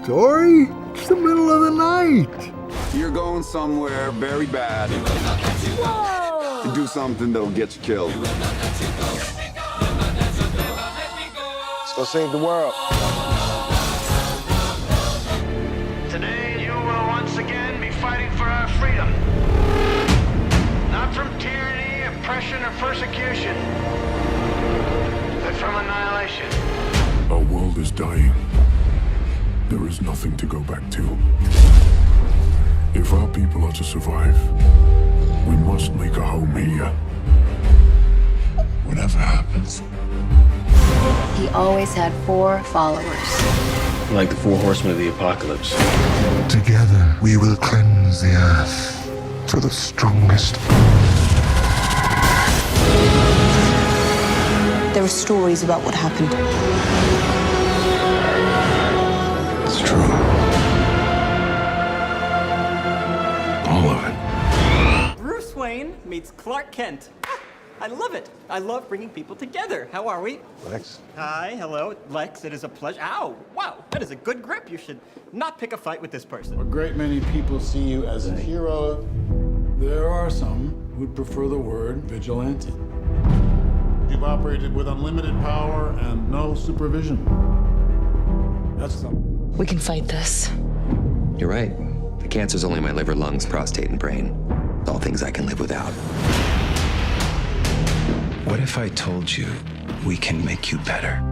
Dory? It's the middle of the night. You're going somewhere very bad. Whoa! To do something that'll get you killed. Let's go save the world. Today, you will once again be fighting for our freedom. Not from tyranny, oppression, or persecution, but from annihilation. Our world is dying. There is nothing to go back to. If our people are to survive, we must make a home here. Whatever happens. He always had 4 followers. Like the 4 horsemen of the apocalypse. Together, we will cleanse the earth to the strongest. There are stories about what happened. It's true. All of it. Bruce Wayne meets Clark Kent. I love it. I love bringing people together. How are we? Lex. Hi, hello, Lex. It is a pleasure. Ow, wow, that is a good grip. You should not pick a fight with this person. A great many people see you as a hero. There are some who'd prefer the word vigilante. You've operated with unlimited power and no supervision. That's something. We can fight this. You're right. The cancer's only my liver, lungs, prostate, and brain. It's all things I can live without. What if I told you we can make you better?